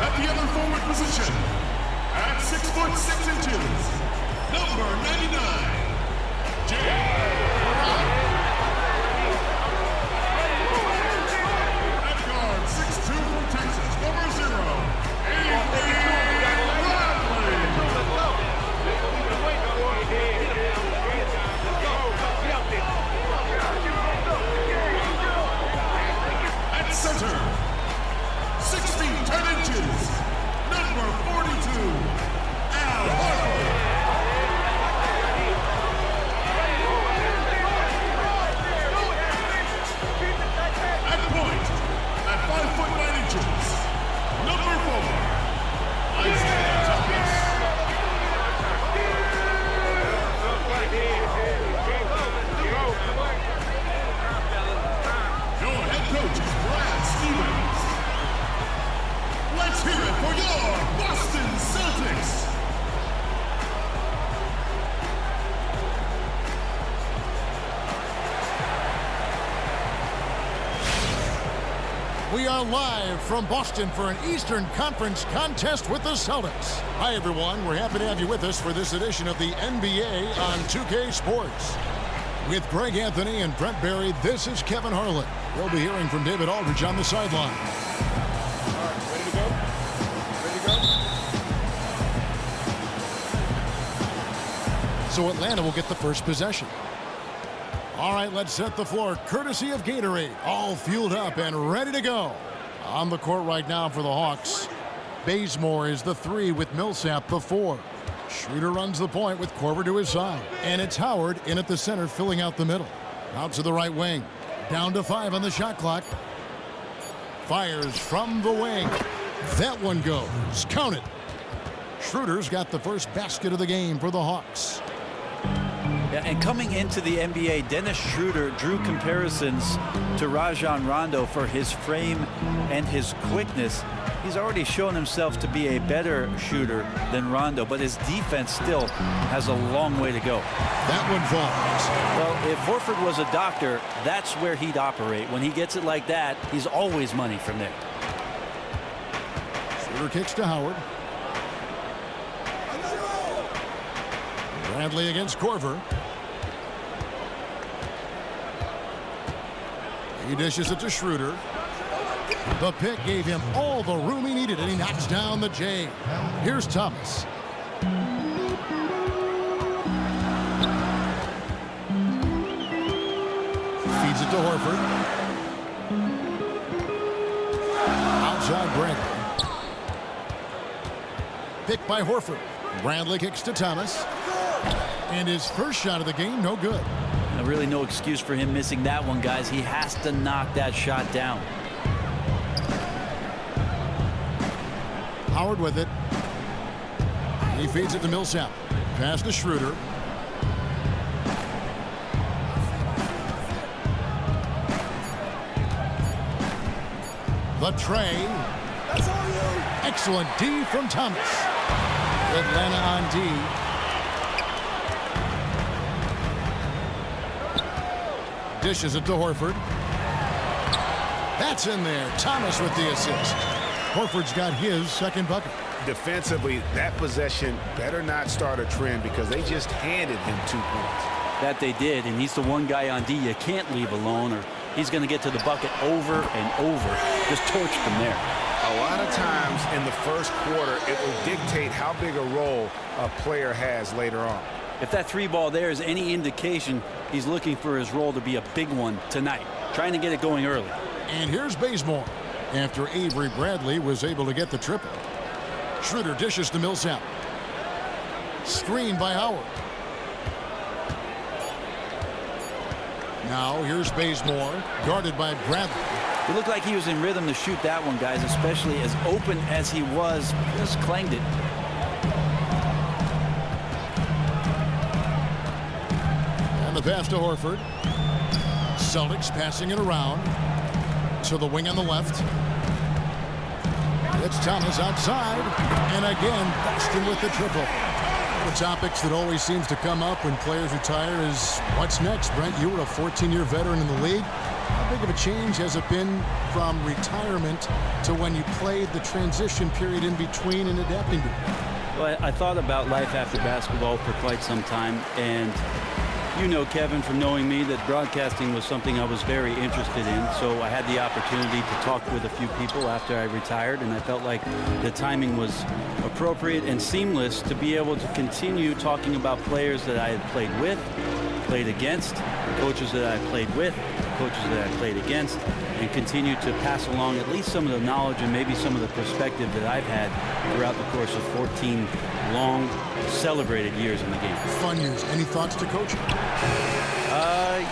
At the other forward position, at 6 foot 6 inches, number 99, at guard 6'2" from Texas, number 0, Avery Bradley. At center, 6 feet 10 inches, number 42, Al Horford. At point, at 5 foot 9 inches, number 4, Isaiah Thomas. Your head coach is Brad Stevens. Let's hear it for your Boston Celtics. We are live from Boston for an Eastern Conference contest with the Celtics. Hi, everyone. We're happy to have you with us for this edition of the NBA on 2K Sports. With Greg Anthony and Brent Barry, this is Kevin Harlan. We'll be hearing from David Aldridge on the sideline. All right, ready to go? Ready to go? So Atlanta will get the first possession. All right, let's set the floor, courtesy of Gatorade. All fueled up and ready to go. On the court right now for the Hawks. Bazemore is the 3 with Millsap the 4. Schroeder runs the point with Korver to his side. And it's Howard in at the center, filling out the middle. Out to the right wing. Down to 5 on the shot clock. Fires from the wing. That one goes. Count it. Schroeder's got the first basket of the game for the Hawks. Yeah, and coming into the NBA, Dennis Schroeder drew comparisons to Rajon Rondo for his frame and his quickness. He's already shown himself to be a better shooter than Rondo, but his defense still has a long way to go. That one falls. Well, if Horford was a doctor, that's where he'd operate. When he gets it like that, he's always money from there. Schroeder kicks to Howard. Bradley against Korver. He dishes it to Schroeder. The pick gave him all the room he needed, and he knocks down the J. Here's Thomas. Feeds it to Horford. Outside Bradley. Picked by Horford. Bradley kicks to Thomas. And his first shot of the game, no good. Really no excuse for him missing that one, guys. He has to knock that shot down. Howard with it. He feeds it to Millsap. Pass to Schroeder. The tray. That's all you. Excellent D from Thomas. Atlanta on D. Dishes it to Horford. That's in there. Thomas with the assist. Horford's got his second bucket. Defensively, that possession better not start a trend because they just handed him 2 points. That they did, and he's the one guy on D you can't leave alone, or he's going to get to the bucket over and over. Just torch from there. A lot of times in the first quarter, it will dictate how big a role a player has later on. If that 3 ball there is any indication, he's looking for his role to be a big one tonight, trying to get it going early. And here's Bazemore after Avery Bradley was able to get the triple. Schroeder dishes to Millsap. Screen by Howard. Now here's Bazemore, guarded by Bradley. It looked like he was in rhythm to shoot that one, guys, especially as open as he was. Just clanged it. And the pass to Horford. Celtics passing it around to the wing on the left. It's Thomas outside, and again Boston with the triple. the topics that always seems to come up when players retire is what's next. Brent, you were a 14-year veteran in the league. How big of a change has it been from retirement to when you played, the transition period in between and adapting to it? Well, I thought about life after basketball for quite some time, and you know, Kevin, from knowing me, that broadcasting was something I was very interested in. So I had the opportunity to talk with a few people after I retired, and I felt like the timing was appropriate and seamless to be able to continue talking about players that I had played with, played against, coaches that I played with, coaches that I played against, and continue to pass along at least some of the knowledge and maybe some of the perspective that I've had throughout the course of 14 long, celebrated years in the game. Fun years. Any thoughts to coaching?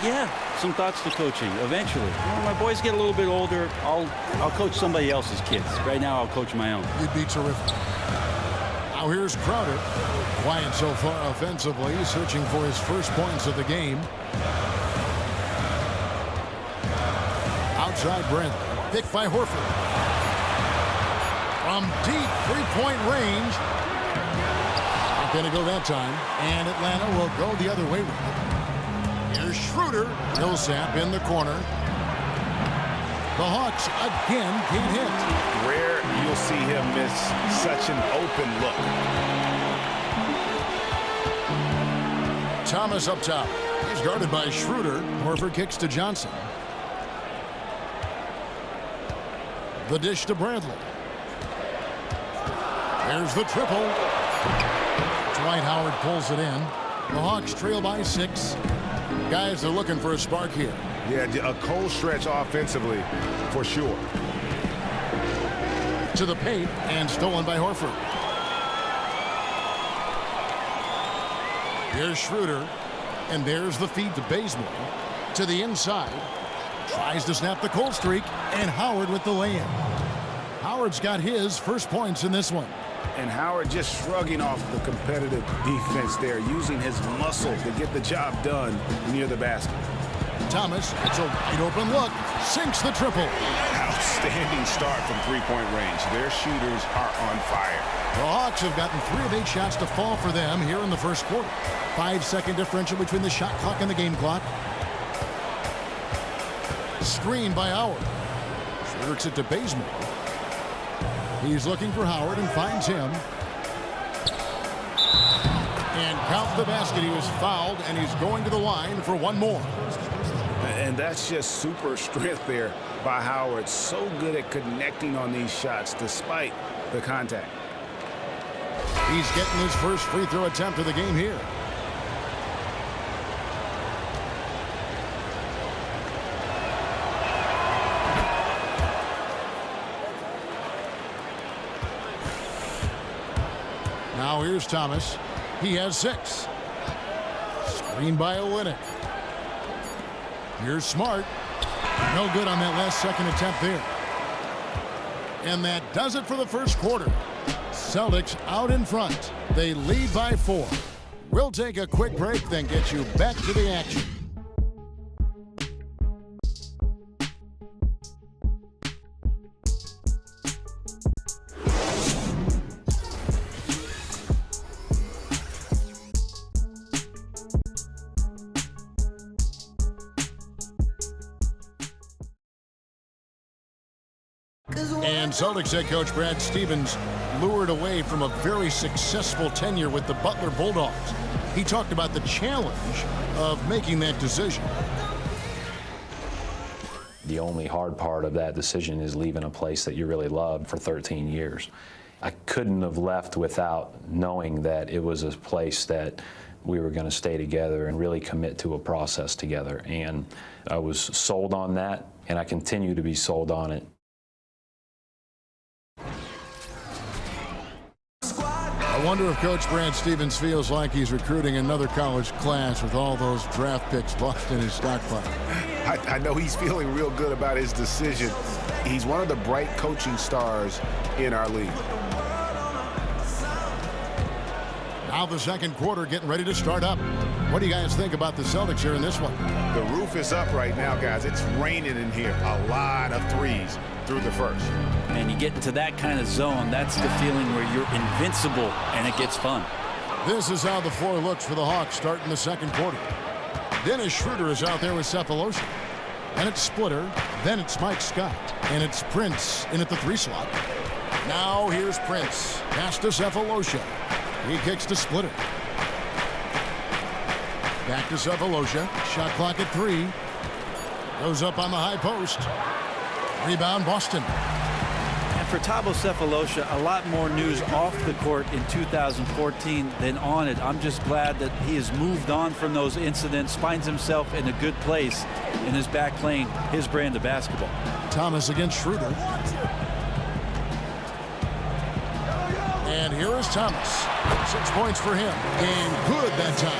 Yeah, some thoughts to coaching eventually. When my boys get a little bit older, I'll coach somebody else's kids. Right now, I'll coach my own. You'd be terrific. Now here's Crowder. Quiet so far offensively, searching for his first points of the game. Outside Brent, picked by Horford. From deep three-point range. Not going to go that time. And Atlanta will go the other way with it. Here's Schroeder. Millsap in the corner. The Hawks again can't hit. Rare you'll see him miss such an open look. Thomas up top. He's guarded by Schroeder. Horford kicks to Johnson. The dish to Bradley. There's the triple. Dwight Howard pulls it in. The Hawks trail by 6. Guys are looking for a spark here. Yeah, a cold stretch offensively, for sure. To the paint and stolen by Horford. Here's Schroeder. And there's the feed to Bazemore. To the inside. Tries to snap the cold streak. And Howard with the lay-in. Howard's got his first points in this one. And Howard just shrugging off the competitive defense there, using his muscle to get the job done near the basket. Thomas, it's a wide open look, sinks the triple. Outstanding start from three-point range. Their shooters are on fire. The Hawks have gotten 3 of 8 shots to fall for them here in the first quarter. 5-second differential between the shot clock and the game clock. Screened by Howard. Works it to Bazemore. He's looking for Howard and finds him. And count the basket. He was fouled, and he's going to the line for one more. And that's just super strength there by Howard. So good at connecting on these shots despite the contact. He's getting his first free throw attempt of the game here. Now here's Thomas. He has 6. Screened by Olynyk. Here's Smart. No good on that last second attempt there. And that does it for the first quarter. Celtics out in front. They lead by 4. We'll take a quick break, then get you back to the action. And Celtics head coach Brad Stevens lured away from a very successful tenure with the Butler Bulldogs. He talked about the challenge of making that decision. The only hard part of that decision is leaving a place that you really loved for 13 years. I couldn't have left without knowing that it was a place that we were going to stay together and really commit to a process together. And I was sold on that, and I continue to be sold on it. I wonder if Coach Brad Stevens feels like he's recruiting another college class with all those draft picks lost in his stockpile. I know he's feeling real good about his decision. He's one of the bright coaching stars in our league. Now the second quarter getting ready to start up. What do you guys think about the Celtics here in this one? The roof is up right now, guys. It's raining in here. A lot of threes through the first. And you get into that kind of zone, that's the feeling where you're invincible and it gets fun. This is how the floor looks for the Hawks starting the second quarter. Dennis Schroeder is out there with Cephalosha. And it's Splitter. Then it's Mike Scott. And it's Prince in at the 3 slot. Now here's Prince. Pass to Cephalosha. He kicks to Splitter. Back to Cephalosha. Shot clock at 3. Goes up on the high post. Rebound Boston. And for Thabo Cephalosha, a lot more news off the court in 2014 than on it. I'm just glad that he has moved on from those incidents, finds himself in a good place, and is back playing his brand of basketball. Thomas against Schroeder. And here is Thomas. 6 points for him. Game good that time.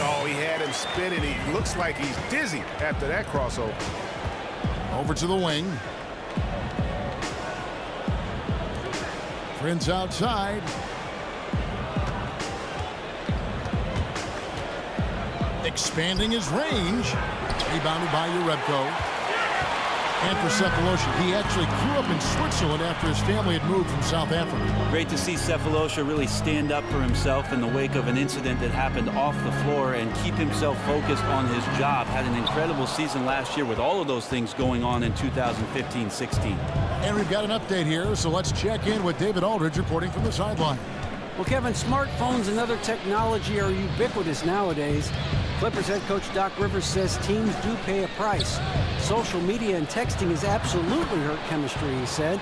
Oh, he had him spinning. He looks like he's dizzy after that crossover. Over to the wing. Prince outside. Expanding his range. Rebounded by Urebko. And for Cephalosha, he actually grew up in Switzerland after his family had moved from South Africa. Great to see Cephalosha really stand up for himself in the wake of an incident that happened off the floor and keep himself focused on his job. Had an incredible season last year with all of those things going on in 2015-16. And we've got an update here, so let's check in with David Aldridge reporting from the sideline. Well, Kevin, smartphones and other technology are ubiquitous nowadays. Clippers head coach Doc Rivers says teams do pay a price. Social media and texting has absolutely hurt chemistry, he said.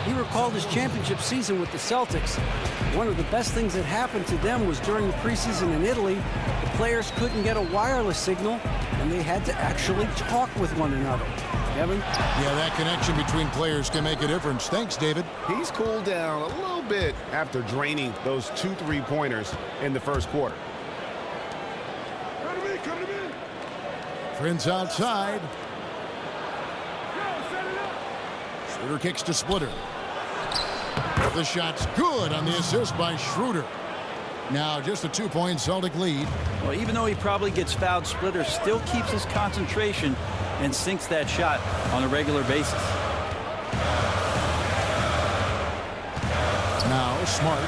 He recalled his championship season with the Celtics. One of the best things that happened to them was during the preseason in Italy. The players couldn't get a wireless signal, and they had to actually talk with one another. Kevin? Yeah, that connection between players can make a difference. Thanks, David. He's cooled down a little bit after draining those 2 3-pointers in the first quarter. Prince outside. Schroeder kicks to Splitter. The shot's good on the assist by Schroeder. Now just a 2-point Celtic lead. Well, even though he probably gets fouled, Splitter still keeps his concentration and sinks that shot on a regular basis. Now Smart.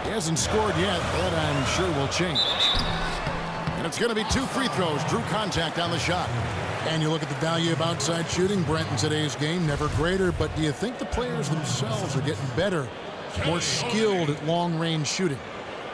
He hasn't scored yet. That I'm sure will change. And it's going to be 2 free throws. Drew contact on the shot. And you look at the value of outside shooting. Brent in today's game, never greater. But do you think the players themselves are getting better, more skilled at long-range shooting?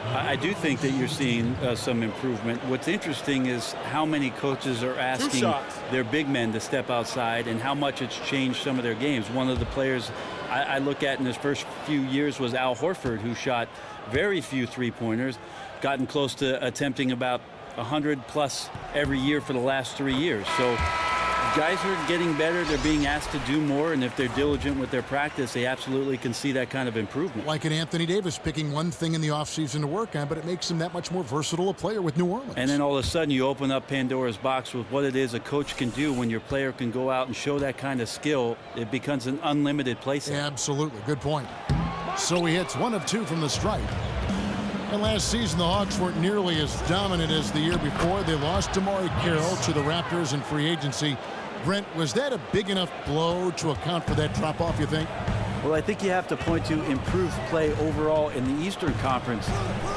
I do think that you're seeing some improvement. What's interesting is how many coaches are asking their big men to step outside and how much it's changed some of their games. One of the players I look at in his first few years was Al Horford, who shot very few three-pointers, gotten close to attempting about 100+ every year for the last 3 years. So guys are getting better. They're being asked to do more, and if they're diligent with their practice, they absolutely can see that kind of improvement. Like an Anthony Davis picking one thing in the offseason to work on, but it makes him that much more versatile a player with New Orleans. And then all of a sudden you open up Pandora's box with what it is a coach can do when your player can go out and show that kind of skill. It becomes an unlimited place. Absolutely. Good point. So he hits 1 of 2 from the stripe. And last season, the Hawks weren't nearly as dominant as the year before. They lost Damari Carroll to the Raptors in free agency. Brent, was that a big enough blow to account for that drop-off, you think? Well, I think you have to point to improved play overall in the Eastern Conference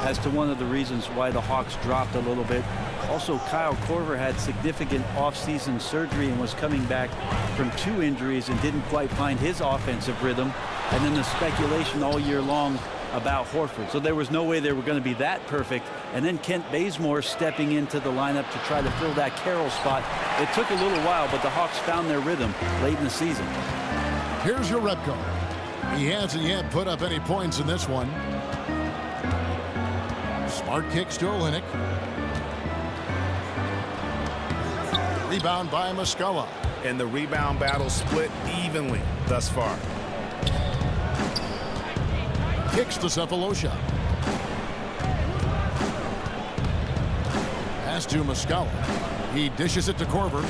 as to one of the reasons why the Hawks dropped a little bit. Also, Kyle Korver had significant offseason surgery and was coming back from 2 injuries and didn't quite find his offensive rhythm. And then the speculation all year long about Horford. So there was no way they were going to be that perfect. And then Kent Bazemore stepping into the lineup to try to fill that Carroll spot. It took a little while, but the Hawks found their rhythm late in the season. Here's your Urebko. He hasn't yet put up any points in this one. Smart kicks to Olynyk. Rebound by Muscala. And the rebound battle split evenly thus far. Kicks to Cephalosha. Pass to Muscala. He dishes it to Korver.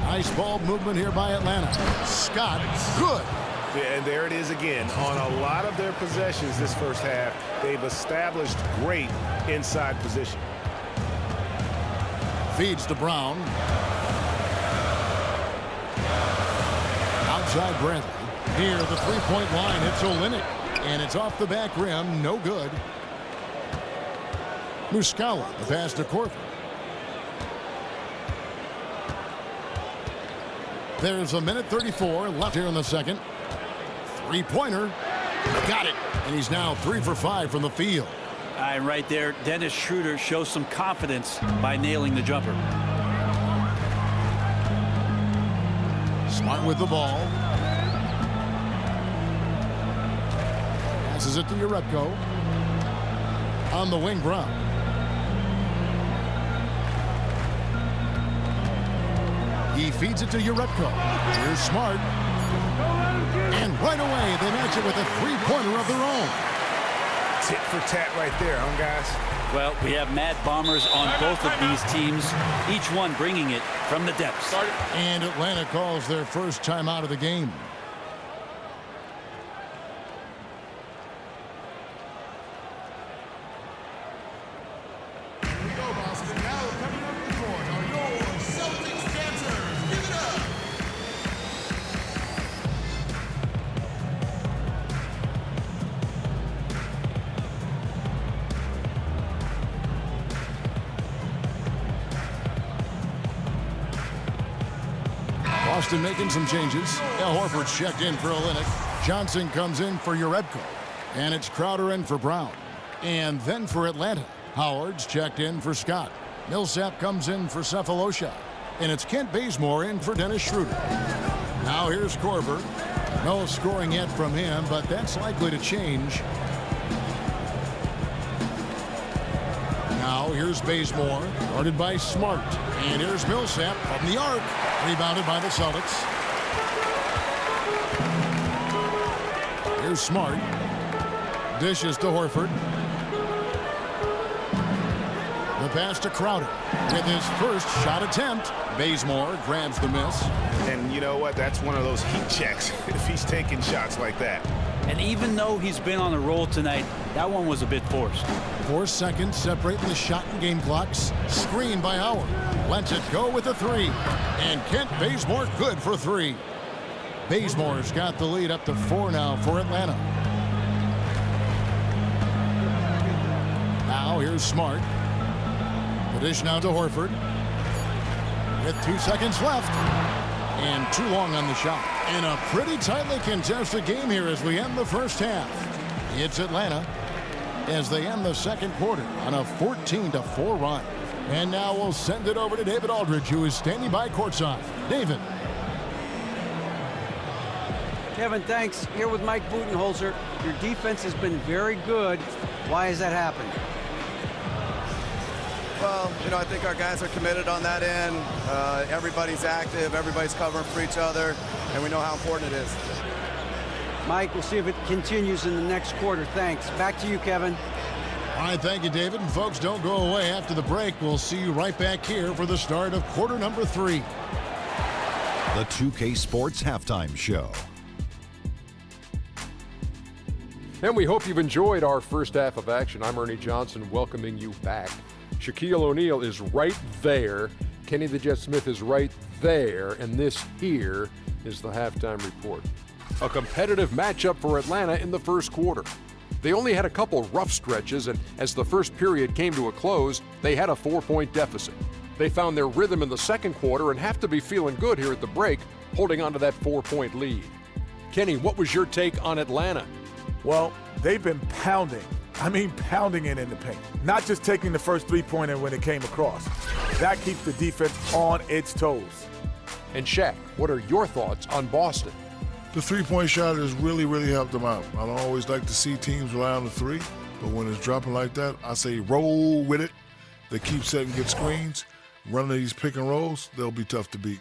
Nice ball movement here by Atlanta. Scott, good. Yeah, and there it is again. On a lot of their possessions this first half, they've established great inside position. Feeds to Brown. Outside Bradley. Here, the three-point line hits Olynyk. And it's off the back rim. No good. Muscala, the pass to Corver. There's 1:34 left here in the second. Three-pointer. Got it. And he's now 3 for 5 from the field. Right there, Dennis Schroeder shows some confidence by nailing the jumper. Smart with the ball. Passes it to Urebko. On the wing, Brown. He feeds it to Urebko. Here's Smart. And right away, they match it with a three-pointer of their own. Tit for tat right there, huh, guys? Well, we have Mad Bombers on both of these teams, each one bringing it from the depths. And Atlanta calls their first time out of the game. Here we go, Boston. Now coming up the court are your Celtics dancers. Give it up. Boston making some changes. Al Horford's checked in for Olynyk. Johnson comes in for Urebko. And it's Crowder in for Brown. And then for Atlanta, Howard's checked in for Scott. Millsap comes in for Cephalosha. And it's Kent Bazemore in for Dennis Schroeder. Now here's Corver. No scoring yet from him, but that's likely to change. Now here's Bazemore, guarded by Smart. And here's Millsap from the arc. Rebounded by the Celtics. Here's Smart. Dishes to Horford. The pass to Crowder. With his first shot attempt, Bazemore grabs the miss. And you know what? That's one of those heat checks if he's taking shots like that. And even though he's been on a roll tonight, that one was a bit forced. 4 seconds separating the shot and game clocks. Screen by Howard. Lets it go with a three. And Kent Bazemore good for three. Bazemore's got the lead up to 4 now for Atlanta. Now here's Smart. The dish now to Horford. With 2 seconds left. And too long on the shot. In a pretty tightly contested game here as we end the first half. It's Atlanta as they end the second quarter on a 14-4 run. And now we'll send it over to David Aldridge, who is standing by courtside. David. Kevin, thanks. Here with Mike Budenholzer. Your defense has been very good. Why has that happened? Well, you know, I think our guys are committed on that end. Everybody's active, everybody's covering for each other, and we know how important it is. Mike, we'll see if it continues in the next quarter. Thanks. Back to you, Kevin. All right, thank you, David. And folks, don't go away after the break. We'll see you right back here for the start of quarter number 3. The 2K Sports Halftime Show. And we hope you've enjoyed our first half of action. I'm Ernie Johnson welcoming you back. Shaquille O'Neal is right there. Kenny the Jet Smith is right there. And this here is the halftime report. A competitive matchup for Atlanta in the first quarter. They only had a couple rough stretches, and as the first period came to a close, they had a 4-point deficit. They found their rhythm in the second quarter and have to be feeling good here at the break, holding on to that 4-point lead. Kenny, what was your take on Atlanta? Well, they've been pounding. I mean, pounding it in the paint. Not just taking the first three-pointer when it came across. That keeps the defense on its toes. And Shaq, what are your thoughts on Boston? The three-point shot has really, really helped them out. I don't always like to see teams rely on the three, but when it's dropping like that, I say roll with it. They keep setting good screens, running these pick and rolls, they'll be tough to beat.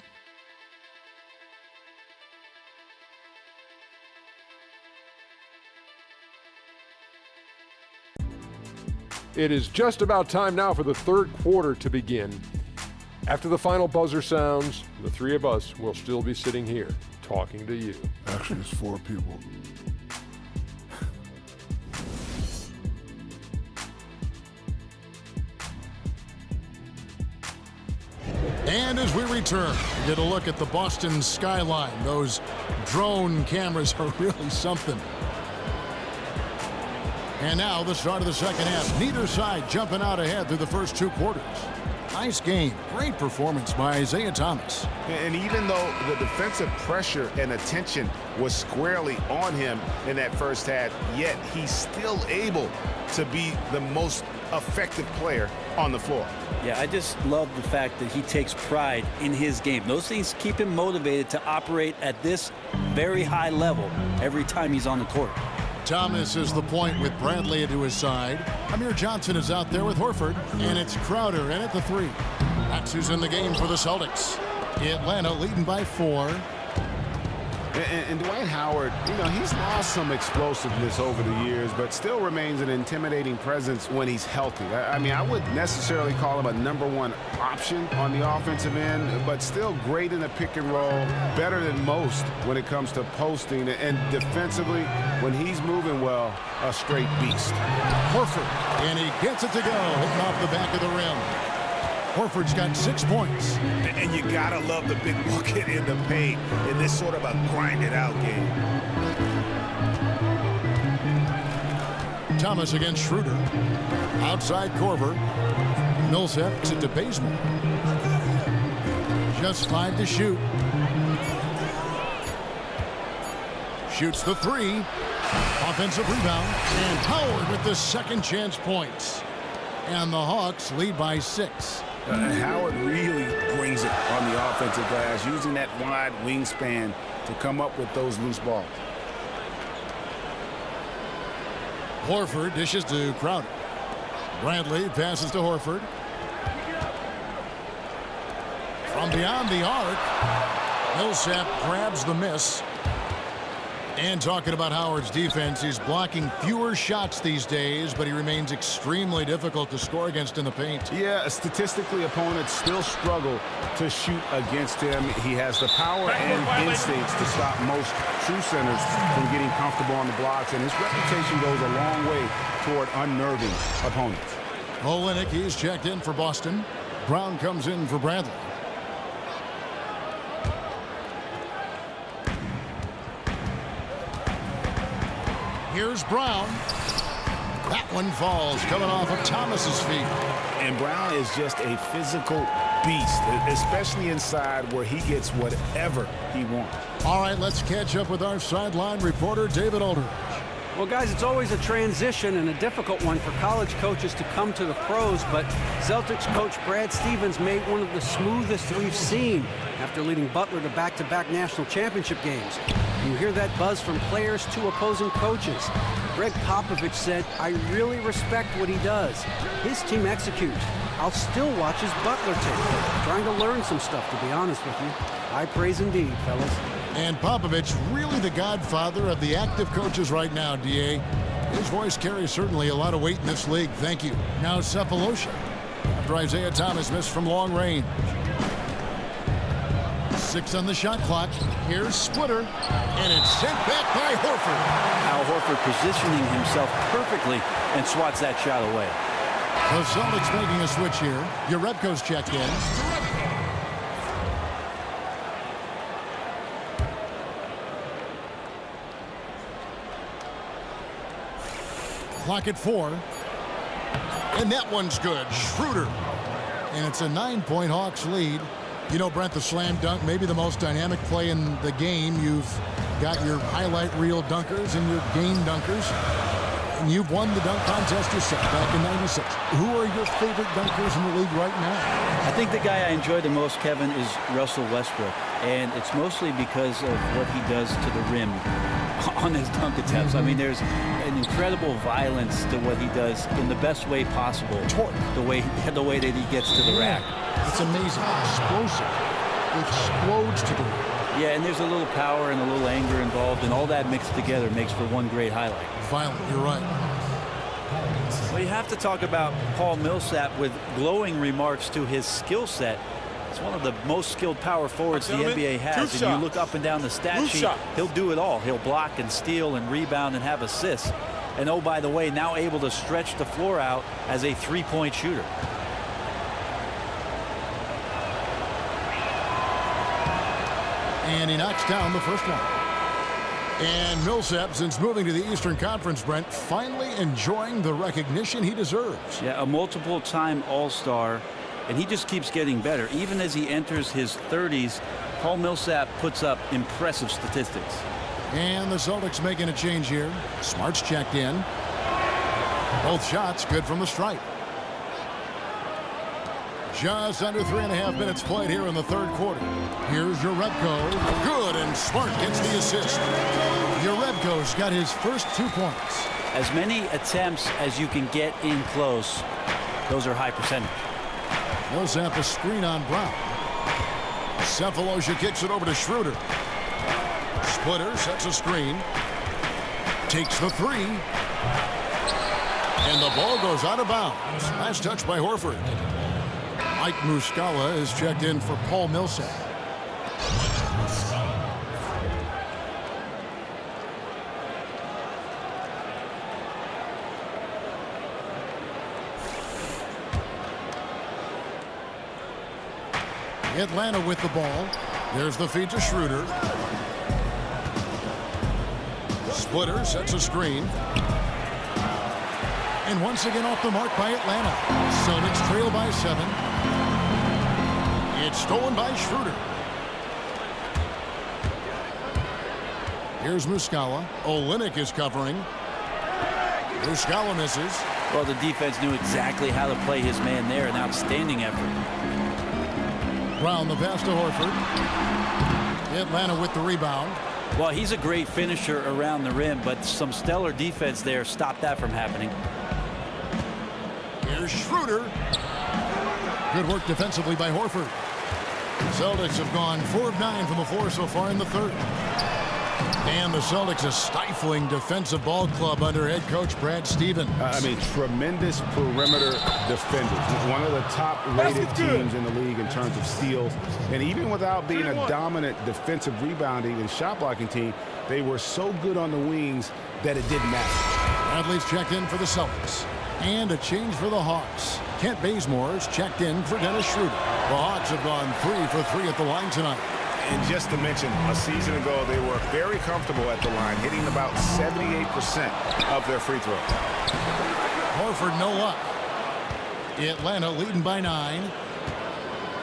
It is just about time now for the third quarter to begin. After the final buzzer sounds, the three of us will still be sitting here talking to you. Actually, it's 4 people. And as we return, we get a look at the Boston skyline. Those drone cameras are really something. And now the start of the second half. Neither side jumping out ahead through the first 2 quarters. Nice game. Great performance by Isaiah Thomas. And even though the defensive pressure and attention was squarely on him in that first half, yet he's still able to be the most effective player on the floor. Yeah, I just love the fact that he takes pride in his game. Those things keep him motivated to operate at this very high level every time he's on the court. Thomas is the point with Bradley into his side. Amir Johnson is out there with Horford, and it's Crowder in at the 3. That's who's in the game for the Celtics. Atlanta leading by 4. And Dwight Howard, you know, he's lost some explosiveness over the years, but still remains an intimidating presence when he's healthy. I mean, I wouldn't necessarily call him a #1 option on the offensive end, but still great in the pick and roll, better than most when it comes to posting. And defensively, when he's moving well, a straight beast. Horford, and he gets it to go, hitting off the back of the rim. Horford's got 6 points. And you gotta love the big bucket in the paint in this sort of a grinded-out game. Thomas against Schroeder. Outside Korver. Millsap gets it to Bazemore. Just 5 to shoot. Shoots the 3. Offensive rebound. And Howard with the second chance points. And the Hawks lead by 6. Howard really brings it on the offensive glass, using that wide wingspan to come up with those loose balls. Horford dishes to Crowder. Bradley passes to Horford. From beyond the arc, Millsap grabs the miss. And talking about Howard's defense, he's blocking fewer shots these days, but he remains extremely difficult to score against in the paint. Yeah, statistically, opponents still struggle to shoot against him. He has the power and instincts to stop most true centers from getting comfortable on the blocks, and his reputation goes a long way toward unnerving opponents. Olynyk, he's checked in for Boston. Brown comes in for Bradley. Here's Brown. That one falls, coming off of Thomas's feet. And Brown is just a physical beast, especially inside where he gets whatever he wants. All right, let's catch up with our sideline reporter, David Aldridge. Well, guys, it's always a transition and a difficult one for college coaches to come to the pros, but Celtics coach Brad Stevens made one of the smoothest we've seen after leading Butler to back-to-back national championship games. You hear that buzz from players to opposing coaches. Greg Popovich said, "I really respect what he does. His team executes. I'll still watch his Butler tape. Trying to learn some stuff, to be honest with you." High praise indeed, fellas. And Popovich, really the godfather of the active coaches right now, DA. His voice carries certainly a lot of weight in this league. Thank you. Now Cephalosha. After Isaiah Thomas missed from long range. 6 on the shot clock. Here's Splitter. And it's sent back by Horford. Al Horford positioning himself perfectly and swats that shot away. The Celtics making a switch here. Jerebko's checked in. Clock at 4. And that one's good. Schroeder. And it's a 9-point Hawks lead. You know, Brent, the slam dunk, maybe the most dynamic play in the game. You've got your highlight reel dunkers and your game dunkers. And you've won the dunk contest yourself back in '96. Who are your favorite dunkers in the league right now? I think the guy I enjoy the most, Kevin, is Russell Westbrook. And it's mostly because of what he does to the rim on his dunk attempts. I mean, there's an incredible violence to what he does in the best way possible. The way that he gets to the rack. It's amazing. Explosive. It explodes to the rack. Yeah, and there's a little power and a little anger involved, and all that mixed together makes for one great highlight. Violent, you're right. Well, you have to talk about Paul Millsap with glowing remarks to his skill set. It's one of the most skilled power forwards the NBA has. And you look up and down the stat sheet, he'll do it all. He'll block and steal and rebound and have assists. And oh, by the way, now able to stretch the floor out as a three-point shooter. And he knocks down the first one. And Millsap, since moving to the Eastern Conference, Brent, finally enjoying the recognition he deserves. Yeah, a multiple-time All-Star, and he just keeps getting better. Even as he enters his 30s, Paul Millsap puts up impressive statistics. And the Celtics making a change here. Smart's checked in. Both shots good from the stripe. Just under 3.5 minutes played here in the third quarter. Here's Jerebko. Good, and Smart gets the assist. Jerebko's got his first 2 points. As many attempts as you can get in close, those are high percentage. Millsap a screen on Brown. Cephalosha kicks it over to Schroeder. Splitter sets a screen. Takes the three. And the ball goes out of bounds. Nice touch by Horford. Mike Muscala is checked in for Paul Millsap. Atlanta with the ball. There's the feed to Schroeder. Splitter sets a screen. And once again off the mark by Atlanta. Celtics trail by 7. It's stolen by Schroeder. Here's Muscala. Olynyk is covering. Muscala misses. Well, the defense knew exactly how to play his man there. An outstanding effort. Brown the pass to Horford. Atlanta with the rebound. Well, he's a great finisher around the rim, but some stellar defense there stopped that from happening. Here's Schroeder. Good work defensively by Horford. Celtics have gone 4 of 9 from the floor so far in the third. And the Celtics a stifling defensive ball club under head coach Brad Stevens. Tremendous perimeter defenders. One of the top-rated teams in the league in terms of steals. And even without being a dominant defensive rebounding and shot-blocking team, they were so good on the wings that it didn't matter. Bradley's checked in for the Celtics. And a change for the Hawks. Kent Bazemore is checked in for Dennis Schroeder. The Hawks have gone 3 for 3 at the line tonight. And just to mention, a season ago, they were very comfortable at the line, hitting about 78% of their free throws. Horford, no luck. Atlanta leading by 9.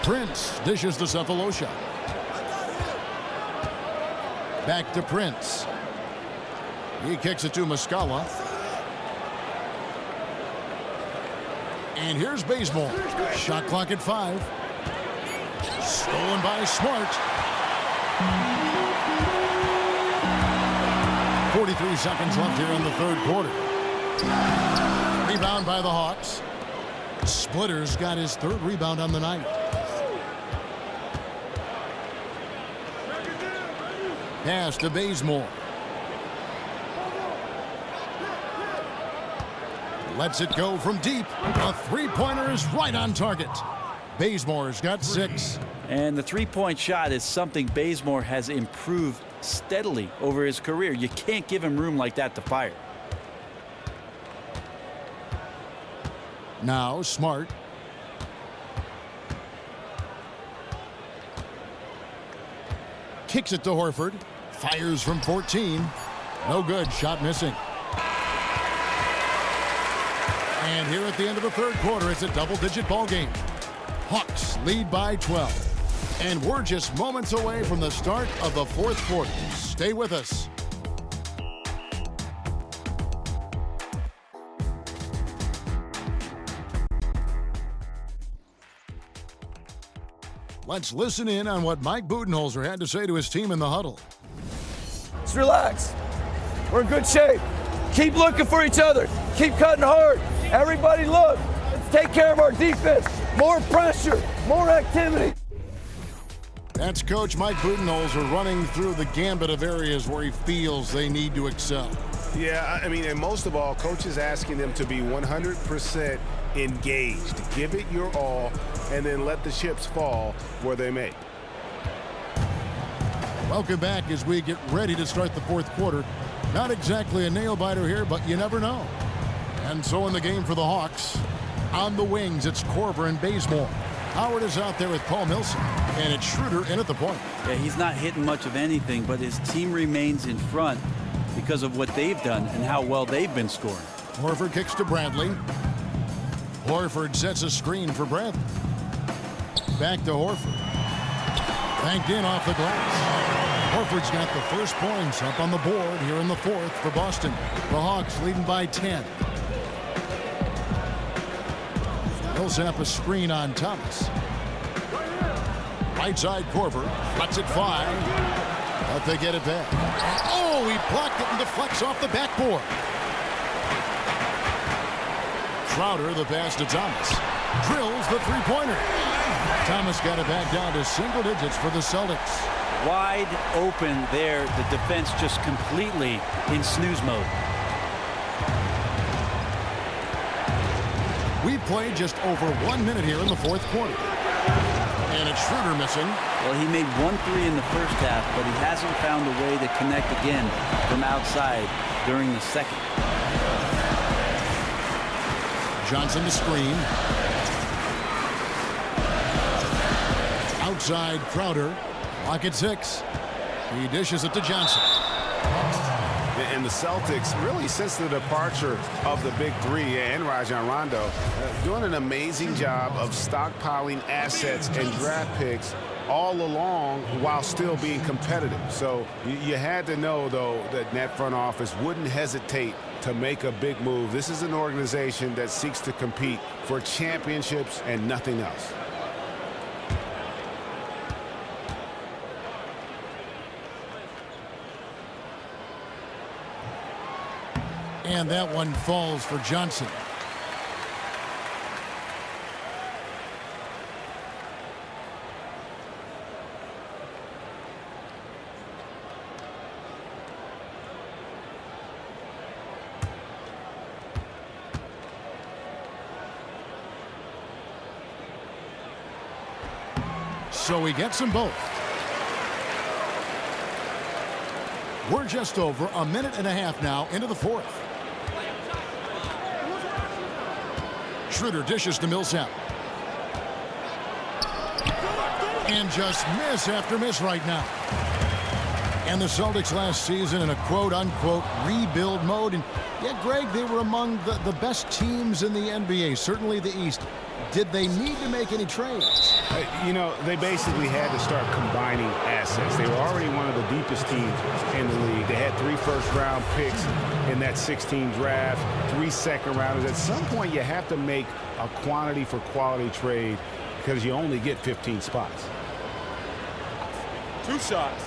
Prince dishes to Cephalosha. Back to Prince. He kicks it to Muscala. And here's Bazemore. Shot clock at 5. Stolen by Smart. 43 seconds left here in the third quarter. Rebound by the Hawks. Splitter's got his 3rd rebound on the night. Pass to Bazemore. Lets it go from deep. A three-pointer is right on target. Bazemore's got 6. And the three-point shot is something Bazemore has improved steadily over his career. You can't give him room like that to fire. Now Smart. Kicks it to Horford. Fires from 14. No good. Shot missing. And here at the end of the third quarter, it's a double-digit ball game. Hawks lead by 12. And we're just moments away from the start of the fourth quarter. Stay with us. Let's listen in on what Mike Budenholzer had to say to his team in the huddle. Just relax. We're in good shape. Keep looking for each other. Keep cutting hard. Everybody look. Let's take care of our defense. More pressure. More activity. That's Coach Mike Budenholzer running through the gambit of areas where he feels they need to excel. Yeah, I mean, and most of all, Coach is asking them to be 100% engaged. Give it your all, and then let the chips fall where they may. Welcome back as we get ready to start the fourth quarter. Not exactly a nail-biter here, but you never know. And so in the game for the Hawks, on the wings, it's Korver and Bazemore. Howard is out there with Paul Millsap, and it's Schroeder in at the point. Yeah, he's not hitting much of anything, but his team remains in front because of what they've done and how well they've been scoring. Horford kicks to Bradley. Horford sets a screen for Bradley. Back to Horford. Banked in off the glass. Horford's got the first points up on the board here in the fourth for Boston. The Hawks leading by 10. Millsap a screen on Thomas. Right side Korver. Lets it fly. But they get it back. Oh, he blocked it and deflects off the backboard. Crowder the pass to Thomas. Drills the three-pointer. Thomas got it back down to single digits for the Celtics. Wide open there. The defense just completely in snooze mode. We played just over 1 minute here in the fourth quarter. And it's Schroeder missing. Well, he made 1 3 in the first half, but he hasn't found a way to connect again from outside during the second. Johnson to screen. Outside Crowder. Lock at 6. He dishes it to Johnson. And the Celtics, really since the departure of the big three and Rajon Rondo, doing an amazing job of stockpiling assets and draft picks all along while still being competitive. So you had to know, though, that front office wouldn't hesitate to make a big move. This is an organization that seeks to compete for championships and nothing else. And that one falls for Johnson. So he gets them both. We're just over 1.5 minutes now into the fourth. Schroeder dishes to Millsap. And just miss after miss right now. And the Celtics last season in a quote-unquote rebuild mode. And yet, Greg, they were among the best teams in the NBA, certainly the East. Did they need to make any trades? You know, they basically had to start combining assets. They were already one of the deepest teams in the league. They had 3 first-round picks in that 16 draft, 3 second-rounders. At some point, you have to make a quantity for quality trade because you only get 15 spots. 2 shots.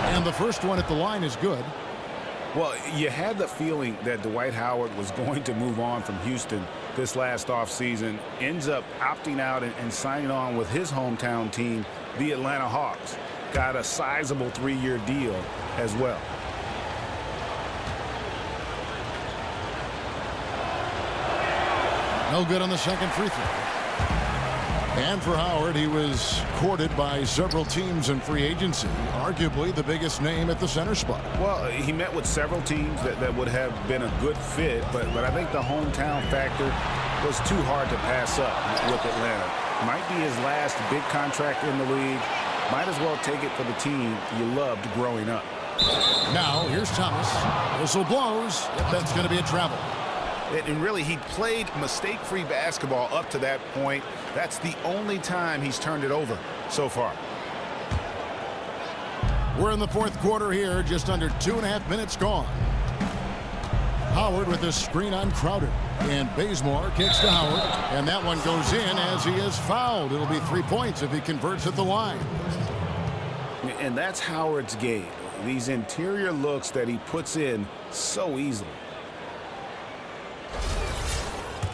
And the first one at the line is good. Well, you had the feeling that Dwight Howard was going to move on from Houston this last offseason, ends up opting out and signing on with his hometown team, the Atlanta Hawks. Got a sizable 3-year deal as well. No good on the second free throw. And for Howard, he was courted by several teams in free agency, arguably the biggest name at the center spot. Well, he met with several teams that would have been a good fit, but I think the hometown factor was too hard to pass up with Atlanta. Might be his last big contract in the league. Might as well take it for the team you loved growing up. Now, here's Thomas. Whistle blows. That's going to be a travel. And really, he played mistake-free basketball up to that point. That's the only time he's turned it over so far. We're in the fourth quarter here, just under 2.5 minutes gone. Howard with a screen on Crowder. And Bazemore kicks to Howard. And that one goes in as he is fouled. It'll be 3 points if he converts at the line. And that's Howard's game. These interior looks that he puts in so easily.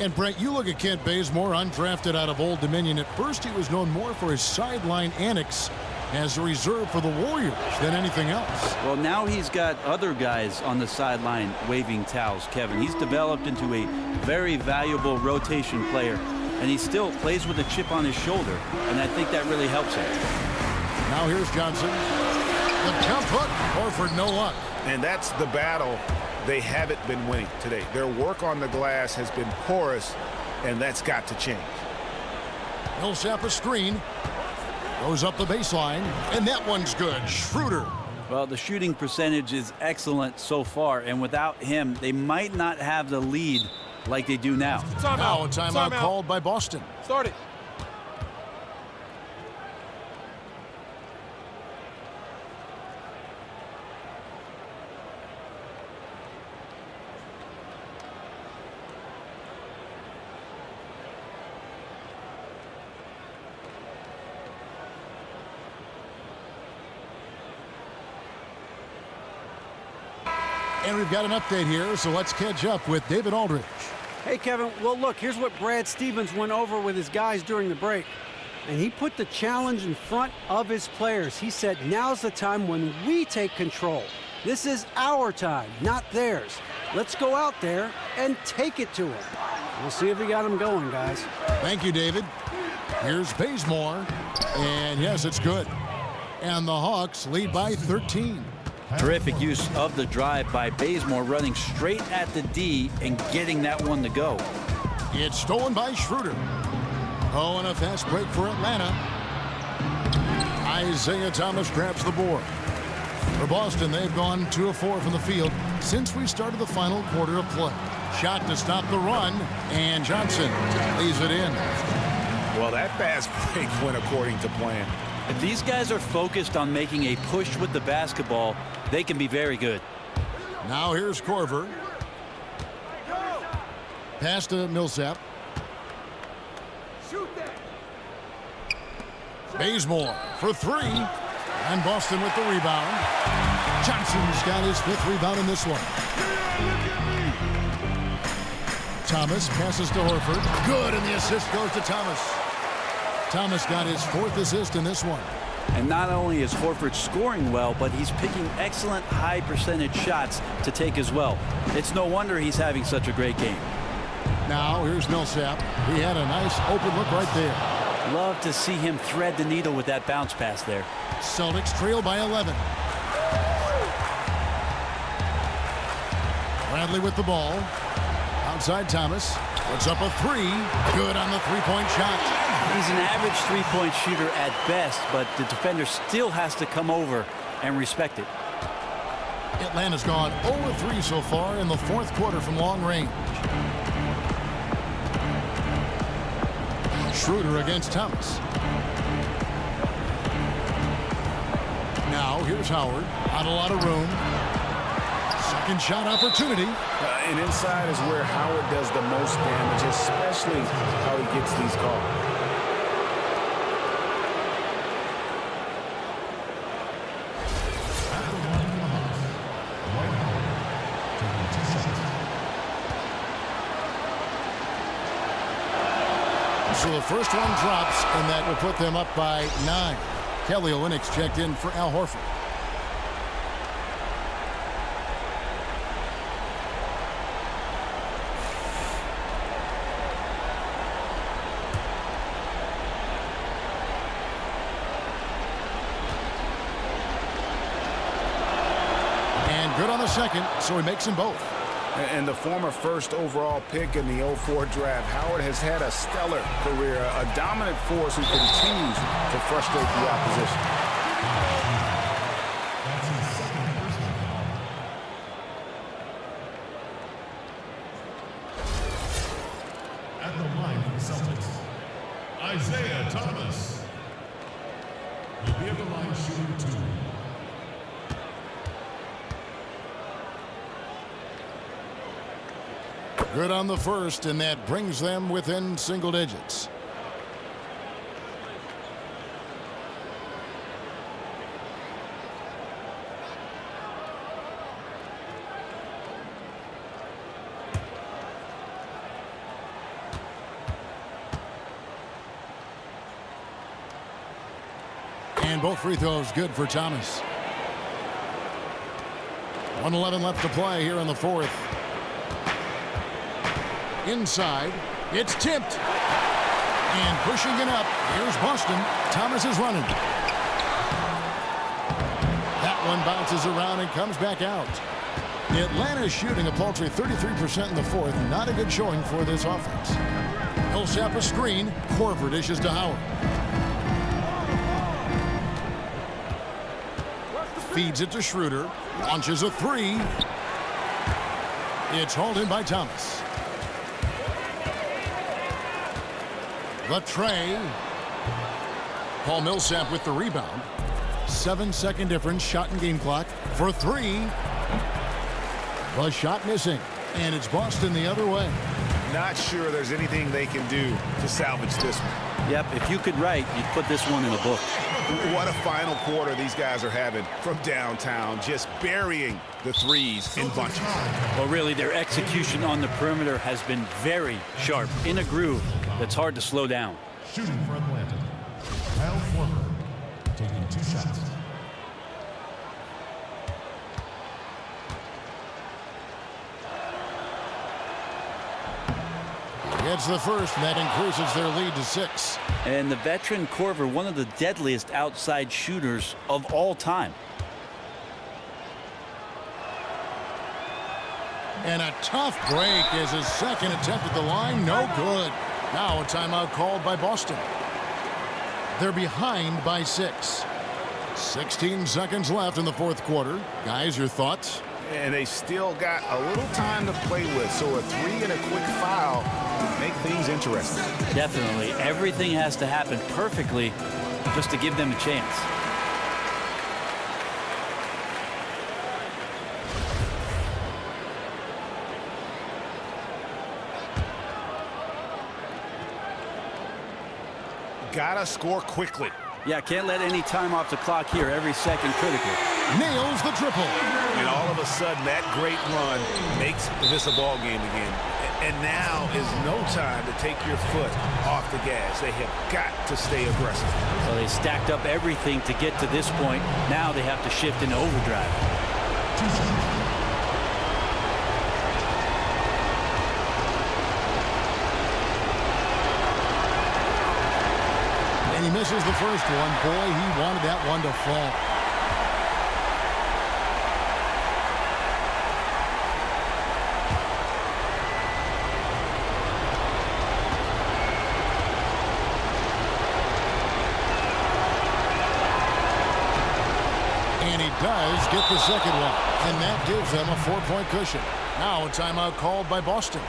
And Brent, you look at Kent Bazemore, undrafted out of Old Dominion. At first, he was known more for his sideline antics as a reserve for the Warriors than anything else. Well, now he's got other guys on the sideline waving towels, Kevin. He's developed into a very valuable rotation player, and he still plays with a chip on his shoulder, and I think that really helps him. Now here's Johnson. The jump hook. Horford, no luck. And that's the battle they haven't been winning today. Their work on the glass has been porous, and that's got to change. Millsap a screen. Goes up the baseline, and that one's good. Schroeder. Well, the shooting percentage is excellent so far, and without him, they might not have the lead like they do now. Now a timeout called by Boston. Start it. And we've got an update here, so let's catch up with David Aldridge. Hey, Kevin. Well, look, here's what Brad Stevens went over with his guys during the break. And he put the challenge in front of his players. He said, now's the time when we take control. This is our time, not theirs. Let's go out there and take it to them. We'll see if we got them going, guys. Thank you, David. Here's Bazemore. And yes, it's good. And the Hawks lead by 13. Terrific use of the drive by Bazemore, running straight at the D and getting that one to go. It's stolen by Schroeder. Oh, and a fast break for Atlanta. Isaiah Thomas grabs the board. For Boston, they've gone 2 of 4 from the field since we started the final quarter of play. Shot to stop the run, and Johnson leaves it in. Well, that fast break went according to plan. If these guys are focused on making a push with the basketball, they can be very good. Now here's Korver. Pass to Millsap. Bazemore for 3. And Boston with the rebound. Johnson's got his 5th rebound in this one. Thomas passes to Horford. Good, and the assist goes to Thomas. Thomas got his 4th assist in this one. And not only is Horford scoring well, but he's picking excellent high percentage shots to take as well. It's no wonder he's having such a great game. Now here's Millsap. He had a nice open look right there. Love to see him thread the needle with that bounce pass there. Celtics trail by 11. Bradley with the ball. Outside Thomas. Puts up a 3. Good on the three-point shot. He's an average three-point shooter at best, but the defender still has to come over and respect it. Atlanta's gone 0-3 so far in the 4th quarter from long range. Schroeder against Thomas. Now here's Howard. Not a lot of room. Second shot opportunity. And inside is where Howard does the most damage, especially how he gets these calls. So the first one drops, and that will put them up by 9. Kelly Olynyk checked in for Al Horford. And good on the second, so he makes them both. And the former first overall pick in the 04 draft, Howard has had a stellar career, a dominant force who continues to frustrate the opposition. At the line for the Celtics, Isaiah Thomas. Will be at the line shooting 2. Good on the first, and that brings them within single digits. And both free throws good for Thomas. 1:11 left to play here in the 4th. Inside, it's tipped. And pushing it up, here's Boston. Thomas is running. one bounces around and comes back out. Atlanta is shooting a paltry 33% in the fourth. Not a good showing for this offense. Millsap a screen. Korver dishes to Howard. Feeds it to Schroeder. Launches a three. It's hauled in by Thomas. The tray. Paul Millsap with the rebound. 7-second difference. Shot and game clock for three. The shot missing. And it's Boston the other way. Not sure there's anything they can do to salvage this one. Yep, if you could write, you'd put this one in the book. What a final quarter these guys are having from downtown, just burying the threes in bunches. Well, really, their execution on the perimeter has been very sharp, in a groove that's hard to slow down. Shooting for Atlanta, Kyle Korver, taking 2 shots. Gets the first, and that increases their lead to 6. And the veteran Korver, one of the deadliest outside shooters of all time. And a tough break is his second attempt at the line. No good. Now a timeout called by Boston. They're behind by 6. 16 seconds left in the fourth quarter. Guys, your thoughts? And they still got a little time to play with, so a three and a quick foul make things interesting. Definitely. Everything has to happen perfectly just to give them a chance. Gotta score quickly. Yeah, can't let any time off the clock here. Every second critical. Nails the triple. And all of a sudden, that great run makes this a ball game again. And now is no time to take your foot off the gas. They have got to stay aggressive. Well, they stacked up everything to get to this point. Now they have to shift into overdrive. And he misses the first one. Boy, he wanted that one to fall. And he does get the second one. And that gives them a 4-point cushion. Now a timeout called by Boston.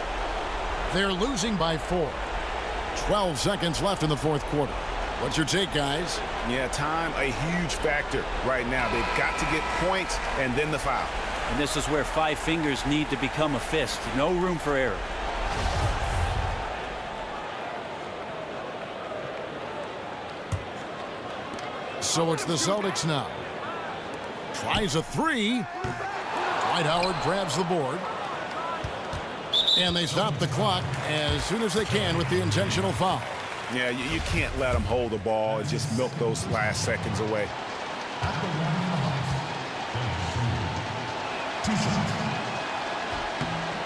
They're losing by 4. 12 seconds left in the fourth quarter. What's your take, guys? Yeah, time a huge factor right now. They've got to get points and then the foul. And this is where 5 fingers need to become a fist. No room for error. So it's the Celtics now. Tries a three. Dwight Howard grabs the board. And they stop the clock as soon as they can with the intentional foul. Yeah, you can't let them hold the ball and just milk those last seconds away.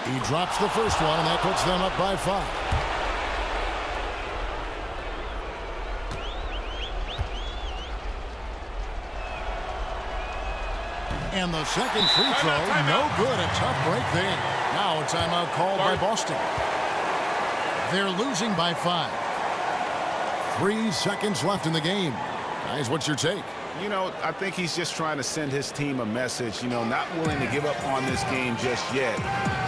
He drops the first one, and that puts them up by 5. And the second free throw, no good. A tough break there. Now a timeout called by Boston. They're losing by 5. 3 seconds left in the game. Guys, what's your take? You know, I think he's just trying to send his team a message, you know, not willing to give up on this game just yet.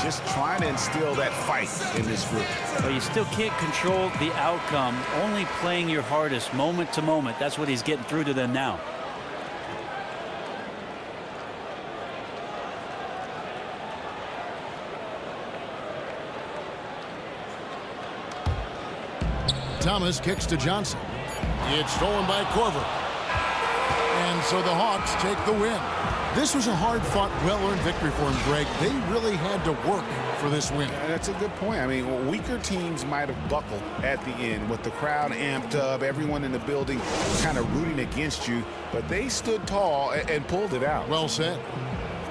Just trying to instill that fight in this group. But you still can't control the outcome, only playing your hardest moment to moment. That's what he's getting through to them now. Thomas kicks to Johnson. It's stolen by Korver. And so the Hawks take the win. This was a hard-fought, well-earned victory for them, Greg. They really had to work for this win. That's a good point. I mean, weaker teams might have buckled at the end with the crowd amped up, everyone in the building kind of rooting against you, but they stood tall and pulled it out. Well said.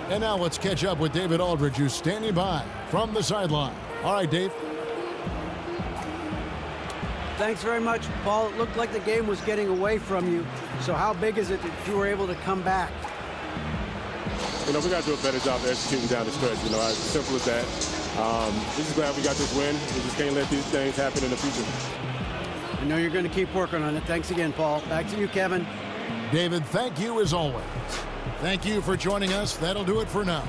And now let's catch up with David Aldridge, who's standing by from the sideline. All right, Dave. Thanks very much, Paul. It looked like the game was getting away from you. So how big is it that you were able to come back? we got to do a better job of executing down the stretch. As simple as that. We're just glad we got this win. We just can't let these things happen in the future. I know you're going to keep working on it. Thanks again, Paul. Back to you, Kevin. David, thank you as always. Thank you for joining us. That'll do it for now.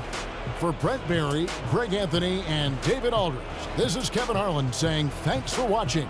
For Brent Barry, Greg Anthony, and David Aldridge, this is Kevin Harlan saying thanks for watching.